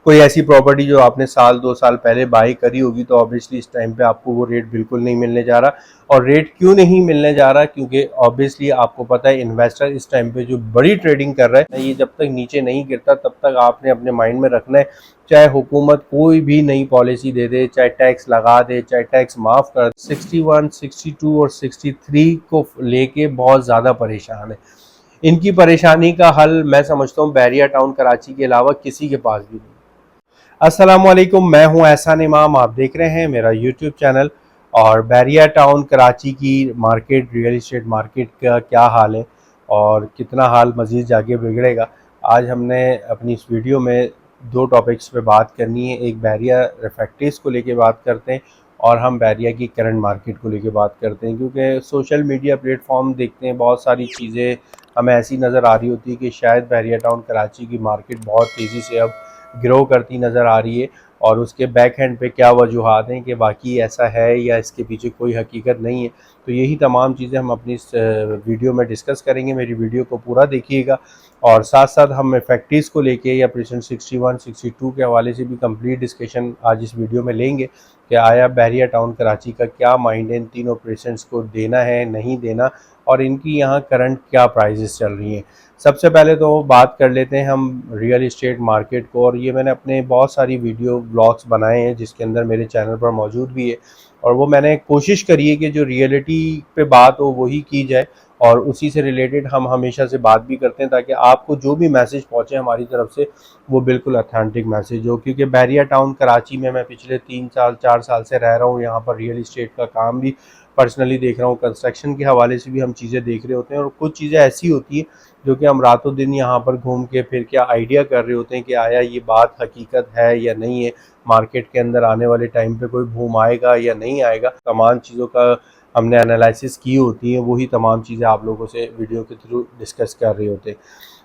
कोई ऐसी प्रॉपर्टी जो आपने साल 2 साल पहले बाई करी होगी तो ऑब्वियसली इस टाइम पे आपको वो रेट बिल्कुल नहीं मिलने जा रहा। और रेट क्यों नहीं मिलने जा रहा, क्योंकि ऑब्वियसली आपको पता है इन्वेस्टर इस टाइम पे जो बड़ी ट्रेडिंग कर रहा है, ये जब तक नीचे नहीं गिरता तब तक आपने अपने माइंड में रखना है, चाहे हुकूमत कोई भी नई पॉलिसी दे दे, चाहे टैक्स लगा दे, चाहे टैक्स माफ़ कर दे, 61, 62 और 63 को लेके बहुत ज़्यादा परेशान है। इनकी परेशानी का हल मैं समझता हूँ बैरिया टाउन कराची के अलावा किसी के पास भी नहीं। अस्सलामुअलैकुम, मैं हूं एहसान इमाम, आप देख रहे हैं मेरा यूट्यूब चैनल। और बैरिया टाउन कराची की मार्केट, रियल इस्टेट मार्केट का क्या हाल है और कितना हाल मज़ीद जाके बिगड़ेगा, आज हमने अपनी इस वीडियो में दो टॉपिक्स पे बात करनी है। एक बैरिया रिफैक्ट्रीज को लेके बात करते हैं और हम बैरिया की करंट मार्केट को लेके बात करते हैं, क्योंकि सोशल मीडिया प्लेटफॉर्म देखते हैं, बहुत सारी चीज़ें हमें ऐसी नज़र आ रही होती है कि शायद बैरिया टाउन कराची की मार्केट बहुत तेज़ी से अब ग्रो करती नज़र आ रही है। और उसके बैक हैंड पे क्या वजूहात हैं कि बाकी ऐसा है या इसके पीछे कोई हकीकत नहीं है, तो यही तमाम चीज़ें हम अपनी इस वीडियो में डिस्कस करेंगे। मेरी वीडियो को पूरा देखिएगा और साथ साथ हम फैक्ट्रीज़ को लेके या प्रेजेंट 61 62 के हवाले से भी कंप्लीट डिस्कशन आज इस वीडियो में लेंगे कि आया बैरिया टाउन कराची का क्या माइंड है, इन तीनों ऑपरेशंस को देना है नहीं देना, और इनकी यहाँ करंट क्या प्राइजेस चल रही हैं। सबसे पहले तो बात कर लेते हैं हम रियल इस्टेट मार्केट को, और ये मैंने अपने बहुत सारी वीडियो ब्लॉग्स बनाए हैं जिसके अंदर मेरे चैनल पर मौजूद भी है, और वो मैंने कोशिश करी है कि जो रियलिटी पे बात हो वही की जाए और उसी से रिलेटेड हम हमेशा से बात भी करते हैं, ताकि आपको जो भी मैसेज पहुंचे हमारी तरफ से वो बिल्कुल अथेंटिक मैसेज हो। क्योंकि बैरिया टाउन कराची में मैं पिछले 3 साल 4 साल से रह रहा हूँ, यहाँ पर रियल इस्टेट का काम भी पर्सनली देख रहा हूँ, कंस्ट्रक्शन के हवाले से भी हम चीज़ें देख रहे होते हैं, और कुछ चीज़ें ऐसी होती हैं जो कि हम रातों दिन यहाँ पर घूम के फिर क्या आइडिया कर रहे होते हैं कि आया ये बात हकीकत है या नहीं है, मार्केट के अंदर आने वाले टाइम पे कोई बूम आएगा या नहीं आएगा। तमाम चीज़ों का हमने एनालिसिस की होती है, वही तमाम चीज़ें आप लोगों से वीडियो के थ्रू डिस्कस कर रहे होते हैं।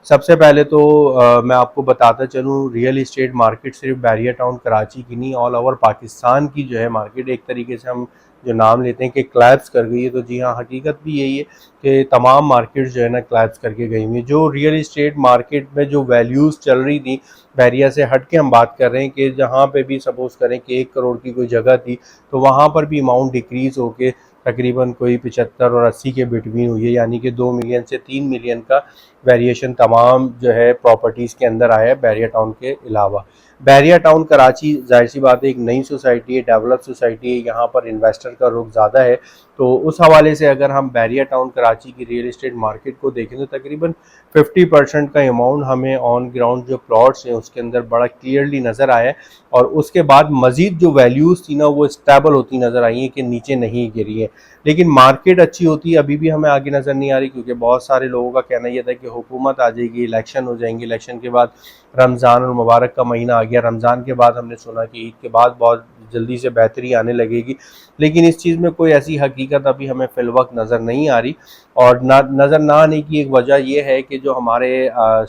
सबसे पहले तो मैं आपको बताता चलूँ, रियल इस्टेट मार्केट सिर्फ बैरिया टाउन कराची की नहीं, ऑल ओवर पाकिस्तान की जो है मार्केट, एक तरीके से हम जो नाम लेते हैं कि क्लैप्स कर गई है, तो जी हाँ, हकीकत भी यही है कि तमाम मार्केट्स जो है ना क्लैप्स करके गई हुई। जो रियल इस्टेट मार्केट में जो वैल्यूज़ चल रही थी, बैरिया से हट के हम बात कर रहे हैं कि जहाँ पे भी सपोज़ करें कि 1 करोड़ की कोई जगह थी, तो वहाँ पर भी अमाउंट डिक्रीज़ होके तकरीबन कोई 75 और 80 के बिटवीन हुई है, यानी कि 2 मिलियन से 3 मिलियन का वेरिएशन तमाम जो है प्रॉपर्टीज़ के अंदर आया है बैरिया टाउन के अलावा। बैरिया टाउन कराची जाहिर सी बात है एक नई सोसाइटी है, डेवलप सोसाइटी है, यहाँ पर इन्वेस्टर का रुख ज़्यादा है, तो उस हवाले से अगर हम बैरिया टाउन कराची की रियल इस्टेट मार्केट को देखें तो तकरीबन 50% का अमाउंट हमें ऑन ग्राउंड जो प्लॉट्स हैं उसके अंदर बड़ा क्लियरली नज़र आया है। और उसके बाद मज़ीद जो वैल्यूज़ थी ना वो स्टेबल होती नज़र आई हैं कि नीचे नहीं गिरी है। लेकिन मार्केट अच्छी होती है अभी भी हमें आगे नज़र नहीं आ रही, क्योंकि बहुत सारे लोगों का कहना यह था कि हुकूमत आ जाएगी, इलेक्शन हो जाएंगे, इलेक्शन के बाद रमज़ान और मुबारक का महीना आ गया, रमज़ान के बाद हमने सुना कि ईद के बाद बहुत जल्दी से बेहतरी आने लगेगी, लेकिन इस चीज़ में कोई ऐसी हकीकत अभी हमें फ़िलवक्त नज़र नहीं आ रही। और नज़र ना आने की एक वजह यह है कि जो हमारे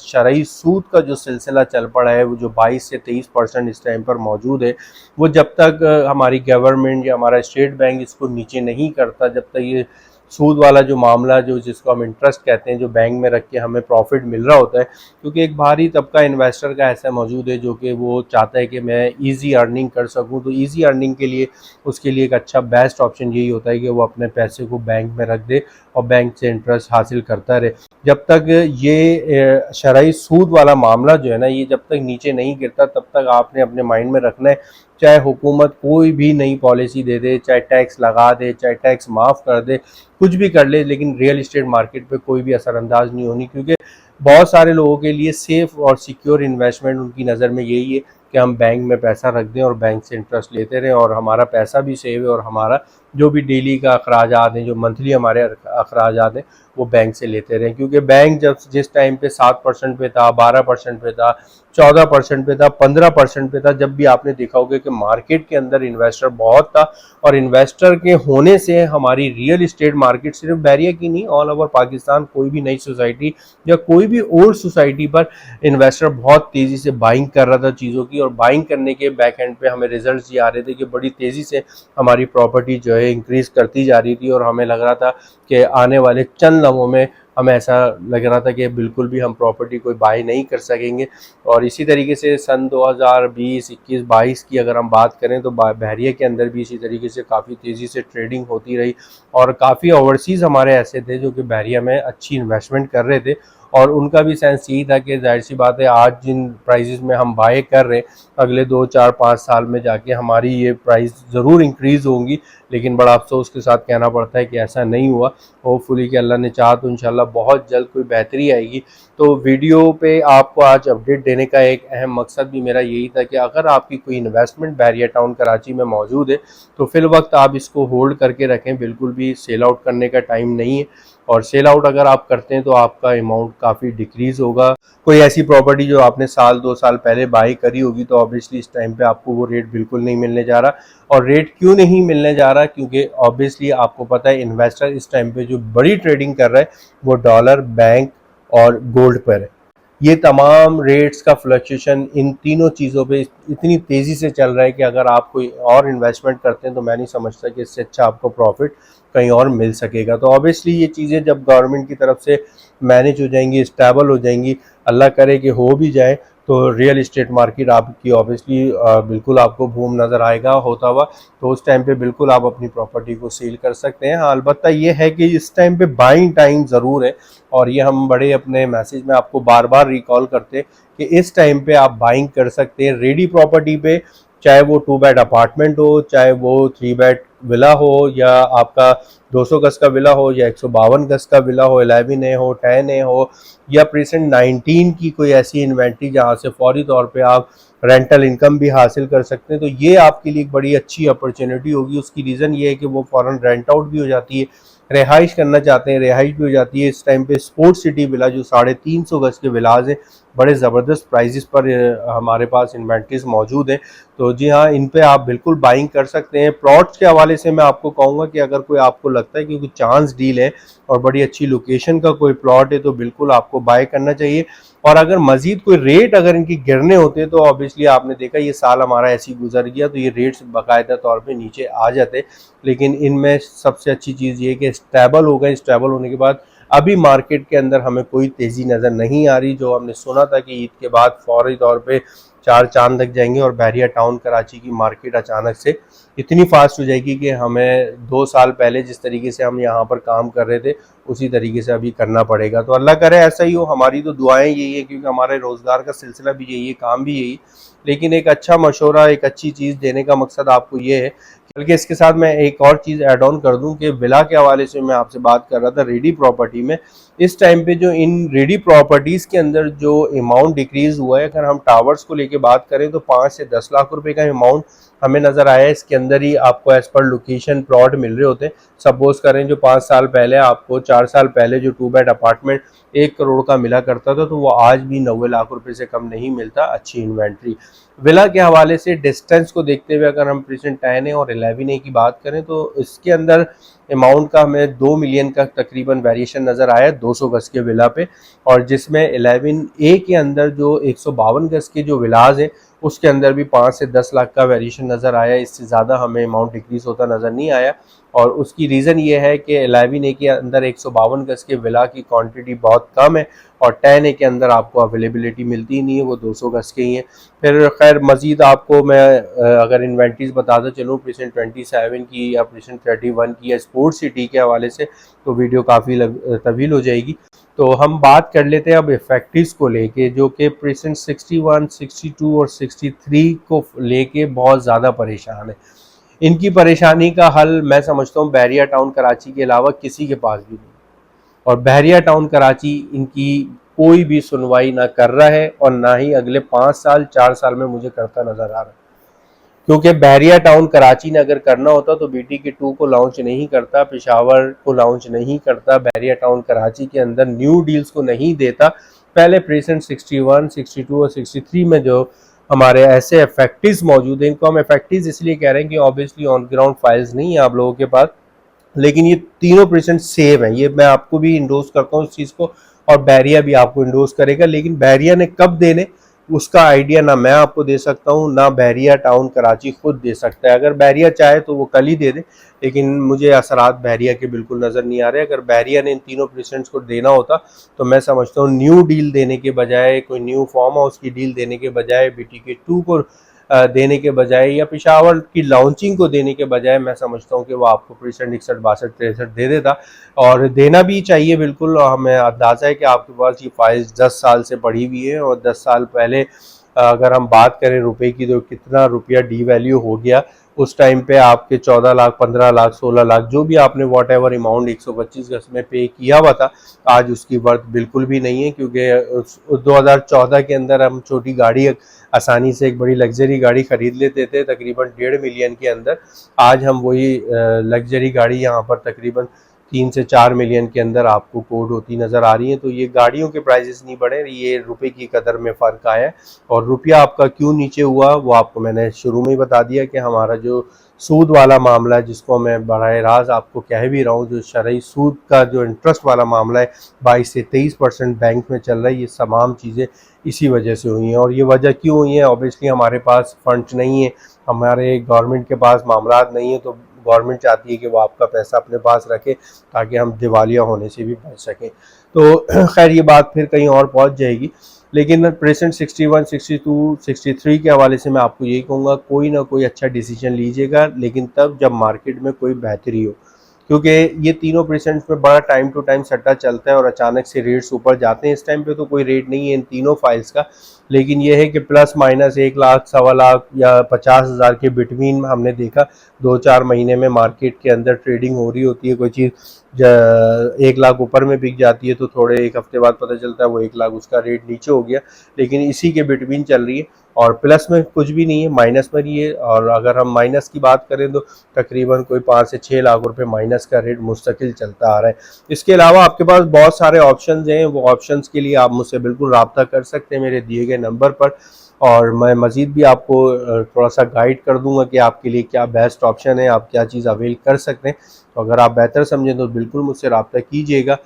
शरई सूद का जो सिलसिला चल पड़ा है, वो जो 22 से 23% इस टाइम पर मौजूद है, वो जब तक हमारी गवर्नमेंट या हमारा स्टेट बैंक इसको नीचे नहीं करता, जब तक ये सूद वाला जो मामला, जो जिसको हम इंटरेस्ट कहते हैं, जो बैंक में रख के हमें प्रॉफिट मिल रहा होता है, क्योंकि एक भारी तबका इन्वेस्टर का ऐसा मौजूद है जो कि वो चाहता है कि मैं इजी अर्निंग कर सकूं, तो इजी अर्निंग के लिए उसके लिए एक अच्छा बेस्ट ऑप्शन यही होता है कि वो अपने पैसे को बैंक में रख दे और बैंक से इंटरेस्ट हासिल करता रहे। जब तक ये शरई सूद वाला मामला जो है ना, ये जब तक नीचे नहीं गिरता तब तक आपने अपने माइंड में रखना है, चाहे हुकूमत कोई भी नई पॉलिसी दे दे, चाहे टैक्स लगा दे, चाहे टैक्स माफ़ कर दे, कुछ भी कर ले, लेकिन रियल इस्टेट मार्केट पे कोई भी असरअंदाज नहीं होनी, क्योंकि बहुत सारे लोगों के लिए सेफ़ और सिक्योर इन्वेस्टमेंट उनकी नज़र में यही है कि हम बैंक में पैसा रख दें और बैंक से इंटरेस्ट लेते रहें, और हमारा पैसा भी सेव है और हमारा जो भी डेली का अखराजात हैं, जो मंथली हमारे अखराजात हैं, वो बैंक से लेते रहें। क्योंकि बैंक जब जिस टाइम पे 7% पे था, 12% पे था, 14% पे था, 15% पे था, जब भी आपने देखा होगा कि मार्केट के अंदर इन्वेस्टर बहुत था, और इन्वेस्टर के होने से हमारी रियल इस्टेट मार्केट सिर्फ बैरिया की नहीं, ऑल ओवर पाकिस्तान कोई भी नई सोसाइटी या कोई भी ओल्ड सोसाइटी पर इन्वेस्टर बहुत तेज़ी से बाइंग कर रहा था चीज़ों की, और बाइंग करने के बैक एंड पे हमें रिजल्ट्स ये आ रहे थे कि बड़ी तेज़ी से हमारी प्रॉपर्टी जो है इंक्रीज़ करती जा रही थी, और हमें लग रहा था कि आने वाले चंद लम्हों में हमें ऐसा लग रहा था कि बिल्कुल भी हम प्रॉपर्टी कोई बाय नहीं कर सकेंगे। और इसी तरीके से सन 2020, 21, 22 की अगर हम बात करें तो बहरिया के अंदर भी इसी तरीके से काफ़ी तेज़ी से ट्रेडिंग होती रही और काफ़ी ओवरसीज़ हमारे ऐसे थे जो कि बहरिया में अच्छी इन्वेस्टमेंट कर रहे थे और उनका भी सेंस यही था कि जाहिर सी बात है आज जिन प्राइसेस में हम बाय कर रहे हैं अगले 2, 4, 5 साल में जाके हमारी ये प्राइस ज़रूर इंक्रीज़ होंगी। लेकिन बड़ा अफसोस के साथ कहना पड़ता है कि ऐसा नहीं हुआ। होपफुली कि अल्लाह ने चाहा तो इंशाल्लाह बहुत जल्द कोई बेहतरी आएगी। तो वीडियो पे आपको आज अपडेट देने का एक अहम मकसद भी मेरा यही था कि अगर आपकी कोई इन्वेस्टमेंट बहरिया टाउन कराची में मौजूद है तो फिल वक्त आप इसको होल्ड करके रखें, बिल्कुल भी सेल आउट करने का टाइम नहीं है। और सेल आउट अगर आप करते हैं तो आपका अमाउंट काफ़ी डिक्रीज़ होगा। कोई ऐसी प्रॉपर्टी जो आपने साल 2 साल पहले बाई करी होगी तो ऑब्वियसली इस टाइम पे आपको वो रेट बिल्कुल नहीं मिलने जा रहा। और रेट क्यों नहीं मिलने जा रहा, क्योंकि ऑब्वियसली आपको पता है इन्वेस्टर इस टाइम पे जो बड़ी ट्रेडिंग कर रहा है वो डॉलर, बैंक और गोल्ड पर है। ये तमाम रेट्स का फ्लक्चुएशन इन तीनों चीज़ों पे इतनी तेज़ी से चल रहा है कि अगर आप कोई और इन्वेस्टमेंट करते हैं तो मैं नहीं समझता कि इससे अच्छा आपको प्रॉफिट कहीं और मिल सकेगा। तो ऑब्वियसली ये चीज़ें जब गवर्नमेंट की तरफ से मैनेज हो जाएंगी, स्टेबल हो जाएंगी, अल्लाह करे कि हो भी जाए, तो रियल इस्टेट मार्केट आपकी ऑब्वियसली बिल्कुल आपको बूम नज़र आएगा होता हुआ। तो उस टाइम पे बिल्कुल आप अपनी प्रॉपर्टी को सेल कर सकते हैं। हाँ, अलबत्ता ये है कि इस टाइम पे बाइंग टाइम ज़रूर है और ये हम बड़े अपने मैसेज में आपको बार बार रिकॉल करते हैं कि इस टाइम पे आप बाइंग कर सकते हैं रेडी प्रॉपर्टी पे, चाहे वो 2 बेड अपार्टमेंट हो, चाहे वो 3 बेड विला हो, या आपका 200 गज का विला हो, या 152 गज का विला हो, 11A हो, 10A हो, या प्रेजेंट 19 की कोई ऐसी इन्वेंट्री जहाँ से फौरी तौर पे आप रेंटल इनकम भी हासिल कर सकते हैं। तो ये आपके लिए एक बड़ी अच्छी अपॉर्चुनिटी होगी। उसकी रीज़न ये है कि वो फ़ौरन रेंट आउट भी हो जाती है, रिहाइश करना चाहते हैं रिहाइश भी हो जाती है। इस टाइम पे स्पोर्ट्स सिटी विला जो 350 गज के विलाज हैं, बड़े ज़बरदस्त प्राइजेस पर हमारे पास इन्वेंट्रीज मौजूद हैं। तो जी हाँ, इन पे आप बिल्कुल बाइंग कर सकते हैं। प्लॉट्स के हवाले से मैं आपको कहूँगा कि अगर कोई आपको लगता है कि कोई चांस डील है और बड़ी अच्छी लोकेशन का कोई प्लॉट है तो बिल्कुल आपको बाय करना चाहिए। और अगर मजीद कोई रेट अगर इनकी गिरने होते तो ऑब्वियसली आपने देखा ये साल हमारा ऐसे ही गुजर गया तो ये रेट्स बाकायदा तौर पे नीचे आ जाते। लेकिन इनमें सबसे अच्छी चीज़ ये कि स्टेबल हो गए। स्टेबल होने के बाद अभी मार्केट के अंदर हमें कोई तेज़ी नज़र नहीं आ रही। जो हमने सुना था कि ईद के बाद फौरी तौर पे 4 चांद लग जाएंगे और बहरिया टाउन कराची की मार्केट अचानक से इतनी फास्ट हो जाएगी कि हमें 2 साल पहले जिस तरीके से हम यहाँ पर काम कर रहे थे उसी तरीके से अभी करना पड़ेगा। तो अल्लाह करे ऐसा ही हो। हमारी तो दुआएं यही है क्योंकि हमारे रोज़गार का सिलसिला भी यही है, काम भी यही। लेकिन एक अच्छा मशवरा, एक अच्छी चीज़ देने का मकसद आपको ये है। बल्कि इसके साथ मैं एक और चीज़ ऐड ऑन कर दूं कि विला के हवाले से मैं आपसे बात कर रहा था रेडी प्रॉपर्टी में। इस टाइम पे जो इन रेडी प्रॉपर्टीज़ के अंदर जो अमाउंट डिक्रीज़ हुआ है, अगर हम टावर्स को लेके बात करें तो 5 से 10 लाख रुपए का अमाउंट हमें नज़र आया है। इसके अंदर ही आपको एज़ पर लोकेशन प्लॉट मिल रहे होते हैं। सपोज करें जो 5 साल पहले आपको 4 साल पहले जो 2 बेड अपार्टमेंट 1 करोड़ का मिला करता था तो वो आज भी 90 लाख रुपए से कम नहीं मिलता अच्छी इन्वेंट्री। विला के हवाले से डिस्टेंस को देखते हुए अगर हम प्रेजेंट 10A और 11A की बात करें तो इसके अंदर अमाउंट का हमें 2 मिलियन का तकरीबन वेरिएशन नज़र आया 200 गज के विला पे। और जिसमें 11A के अंदर जो 152 गज के जो विलाज हैं उसके अंदर भी 5 से 10 लाख का वेरिएशन नज़र आया। इससे ज़्यादा हमें अमाउंट डिक्रीज़ होता नज़र नहीं आया। और उसकी रीज़न ये है कि 11A के अंदर 152 गज के विला की क्वांटिटी बहुत कम है और 10A के अंदर आपको अवेलेबिलिटी मिलती ही नहीं है, वो 200 गज के ही हैं। फिर खैर मज़ीद आपको मैं अगर इन्वेंट्रीज बताता चलूँ प्रेजेंट 27 की या प्रेजेंट 31 की या स्पोर्ट्स सिटी के हवाले से तो वीडियो काफ़ी तवील हो जाएगी। तो हम बात कर लेते हैं अब इफेक्टिव्स को लेके जो कि प्रेजेंट 61, 62 और 63 को लेके बहुत ज़्यादा परेशान है। इनकी परेशानी का हल मैं समझता हूँ बहरिया टाउन कराची के अलावा किसी के पास भी नहीं। और बहरिया टाउन कराची इनकी कोई भी सुनवाई ना कर रहा है और ना ही अगले 5 साल 4 साल में मुझे करता नजर आ रहा है। क्योंकि बहरिया टाउन कराची ने अगर करना होता तो BTK2 को लॉन्च नहीं करता, पेशावर को लॉन्च नहीं करता, बहरिया टाउन कराची के अंदर न्यू डील्स को नहीं देता। पहले प्रेजेंट 61, 62 और 63 में जो हमारे ऐसे इफेक्टिव्स मौजूद हैं, इनको हम इफेक्टिव्स इसलिए कह रहे हैं कि ऑब्वियसली ऑन ग्राउंड फाइल्स नहीं है आप लोगों के पास, लेकिन ये तीनों प्रेजेंट सेव हैं। ये मैं आपको भी इंडोर्स करता हूँ इस चीज़ को और बहरिया भी आपको इंडोर्स करेगा। लेकिन बहरिया ने कब देने, उसका आइडिया ना मैं आपको दे सकता हूँ, ना बहरिया टाउन कराची खुद दे सकता है। अगर बहरिया चाहे तो वो कल ही दे दे, लेकिन मुझे असरात बहरिया के बिल्कुल नज़र नहीं आ रहे। अगर बहरिया ने इन तीनों प्रेसिडेंट्स को देना होता तो मैं समझता हूँ न्यू डील देने के बजाय, कोई न्यू फार्म हाउस की डील देने के बजाय, BTK 2 को देने के बजाय, या पेशावर की लॉन्चिंग को देने के बजाय, मैं समझता हूँ कि वो आपको प्रेसिडेंट 61, 62, 63 दे देता। और देना भी चाहिए बिल्कुल। और हमें अंदाज़ा है कि आपके पास ये फाइल्स 10 साल से पड़ी हुई है, और 10 साल पहले अगर हम बात करें रुपए की तो कितना रुपया डी वैल्यू हो गया। उस टाइम पे आपके 14 लाख, 15 लाख, 16 लाख, जो भी आपने वॉट एवर अमाउंट 125 गज में पे किया हुआ था, आज उसकी वर्थ बिल्कुल भी नहीं है। क्योंकि 2014 के अंदर हम छोटी गाड़ी आसानी से एक बड़ी लग्जरी गाड़ी खरीद लेते थे तकरीबन 1.5 मिलियन के अंदर। आज हम वही लग्जरी गाड़ी यहाँ पर तकरीबन 3 से 4 मिलियन के अंदर आपको कोड होती नज़र आ रही है। तो ये गाड़ियों के प्राइसेस नहीं बढ़े, ये रुपए की कदर में फ़र्क आया है। और रुपया आपका क्यों नीचे हुआ वो आपको मैंने शुरू में ही बता दिया कि हमारा जो सूद वाला मामला है, जिसको मैं बराह रास्त आपको कह भी रहा हूँ, जो शरई सूद का जो इंटरेस्ट वाला मामला है 22 से 23% बैंक में चल रहा है, ये तमाम चीज़ें इसी वजह से हुई हैं। और ये वजह क्यों हुई है? ऑब्वियसली हमारे पास फंड्स नहीं है, हमारे गवर्नमेंट के पास मामलात नहीं है, तो गवर्नमेंट चाहती है कि वो आपका पैसा अपने पास रखे ताकि हम दिवालिया होने से भी बच सकें। तो खैर ये बात फिर कहीं और पहुंच जाएगी। लेकिन प्रेजेंट 61, 62, 63 के हवाले से मैं आपको यही कहूँगा, कोई ना कोई अच्छा डिसीजन लीजिएगा, लेकिन तब जब मार्केट में कोई बेहतरी हो। क्योंकि ये तीनों प्रेसिडेंट्स में बड़ा टाइम टू टाइम सट्टा चलता है और अचानक से रेट्स ऊपर जाते हैं। इस टाइम पे तो कोई रेट नहीं है इन तीनों फाइल्स का, लेकिन ये है कि प्लस माइनस 1 लाख, 1.25 लाख या 50,000 के बिटवीन हमने देखा 2-4 महीने में मार्केट के अंदर ट्रेडिंग हो रही होती है। कोई चीज़ 1 लाख ऊपर में बिक जाती है तो थोड़े एक हफ्ते बाद पता चलता है वो 1 लाख उसका रेट नीचे हो गया, लेकिन इसी के बिटवीन चल रही है। और प्लस में कुछ भी नहीं है, माइनस में ही है। और अगर हम माइनस की बात करें तो तकरीबन कोई 5 से 6 लाख रुपए माइनस का रेट मुस्तकिल चलता आ रहा है। इसके अलावा आपके पास बहुत सारे ऑप्शंस हैं, वो ऑप्शंस के लिए आप मुझसे बिल्कुल रब्ता कर सकते हैं मेरे दिए गए नंबर पर। और मैं मज़ीद भी आपको थोड़ा सा गाइड कर दूंगा कि आपके लिए क्या बेस्ट ऑप्शन है, आप क्या चीज़ अवेल कर सकते हैं। तो अगर आप बेहतर समझें तो बिल्कुल मुझसे रब्ता कीजिएगा।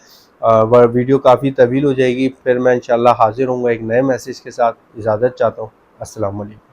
वह वीडियो काफ़ी तवील हो जाएगी, फिर मैं इंशाल्लाह हाजिर हूँगा एक नए मैसेज के साथ। इजाज़त चाहता हूँ। अस्सलाम वालेकुम।